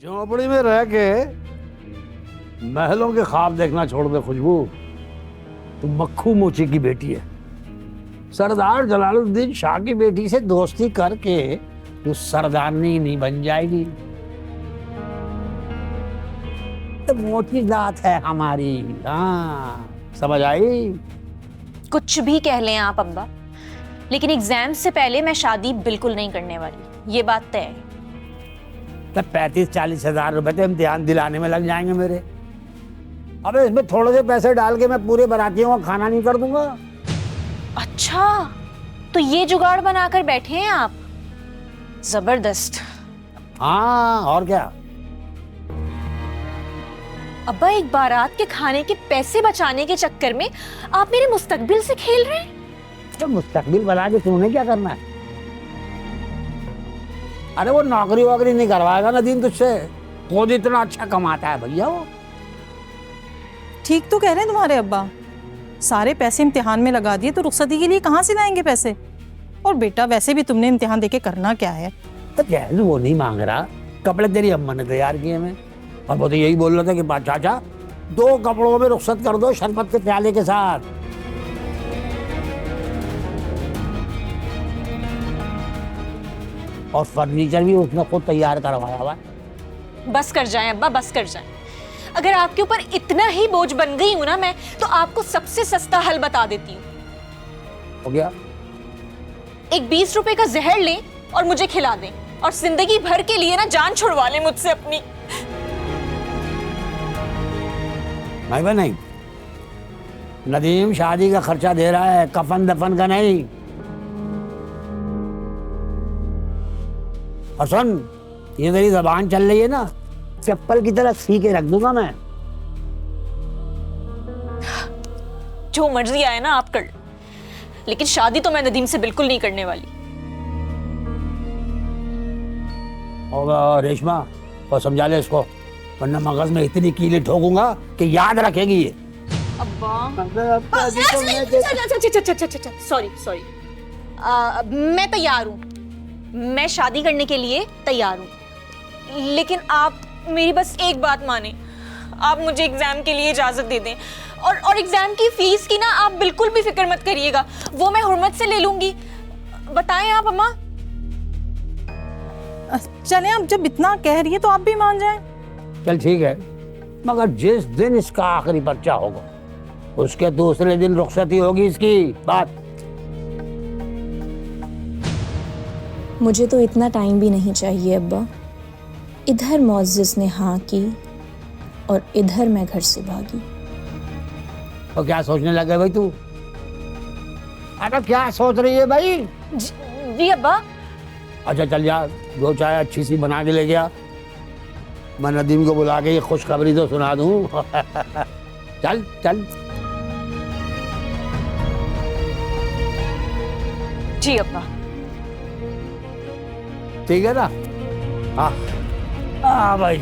झोपड़ी में रह के महलों के ख्वाब देखना छोड़ दे खुशबू। तू मक्खू मोची की बेटी है। सरदार जलालुद्दीन शाह की बेटी से दोस्ती करके तू सरदारनी नहीं बन जाएगी। तो मोटी जात है हमारी। हाँ, समझ आई? कुछ भी कह लें आप अब्बा, लेकिन एग्जाम से पहले मैं शादी बिल्कुल नहीं करने वाली, ये बात तय है। तब 35-40 हजार रुपए तो इम्तिहान दिलाने में लग जाएंगे मेरे। अबे इसमें थोड़े से पैसे डाल के मैं पूरे बारातियों का खाना नहीं कर दूंगा। अच्छा, तो ये जुगाड़ बनाकर बैठे हैं आप? जबरदस्त। हाँ, और क्या। अब्बा, एक बारात के खाने के पैसे बचाने के चक्कर में आप मेरे मुस्तकबिल से खेल रहे हैं। तो मुस्तकबिल बना के तूने क्या करना है? अरे वो नौकरी वोकरी नहीं करवाएगा नदीम तुझसे। खुद इतना अच्छा कमाता है भैया वो। ठीक तो कह रहे हैं तुम्हारे अब्बा, सारे पैसे इम्तिहान में लगा दिए तो रुखसती के लिए कहाँ से लाएंगे पैसे? और बेटा वैसे भी तुमने इम्तिहान देके करना क्या है? तो जहज वो नहीं मांग रहा, कपड़े तेरी अम्मा ने तैयार किए मैं। और वो तो यही बोल रहा था कि चाचा 2 कपड़ों में रुखसत कर दो शरबत के प्याले के साथ। और फर्नीचर भी उसने खुद तैयार करवाया हुआ। बस कर जाएं अब्बा, बस कर जाएं। अगर आपके ऊपर इतना ही बोझ बन गई हूं ना मैं, तो आपको सबसे सस्ता हल बता देती हूँ। हो गया? एक 20 रुपए का जहर लें और मुझे खिला दें, और जिंदगी भर के लिए ना जान छुड़वा लें मुझसे अपनी। नहीं, नदीम शादी का खर्चा दे रहा है, कफन दफन का नहीं। और सुन, ये मेरी जबान चल रही है ना, चप्पल की तरह सी के रख दूंगा मैं। जो मर्जी आए ना आप कर, लेकिन शादी तो मैं नदीम से बिल्कुल नहीं करने वाली। और रेशमा, और समझा ले इसको, वरना मगज में इतनी कीलें ठोकूंगा कि याद रखेगी ये। सॉरी, मैं तैयार हूँ, मैं शादी करने के लिए तैयार हूँ, लेकिन आप मेरी बस एक बात माने। आप मुझे एग्जाम के लिए इजाजत दे दें, और एग्जाम की फीस की ना आप बिल्कुल भी फिक्र मत करिएगा, वो मैं हुर्मत से ले लूंगी। बताएं आप अम्मा। चलें, आप जब इतना कह रही है तो आप भी मान जाएं। चल ठीक है, मगर जिस दिन इसका आखिरी बच्चा होगा उसके दूसरे दिन रुखसती होगी इसकी। बात मुझे तो इतना टाइम भी नहीं चाहिए अब्बा। इधर मोअज़्ज़िज़ ने हाँ की और इधर मैं घर से भागी। तो क्या सोचने लगे भाई तू? अरे क्या सोच रही है भाई? जी अब्बा। अच्छा चल जा, 2 चाय अच्छी सी बना के ले गया, मैं नदीम को बुला के ये खुशखबरी तो सुना दूं। चल चल। जी अब्बा। ठीक है ना? हाँ हाँ भाई।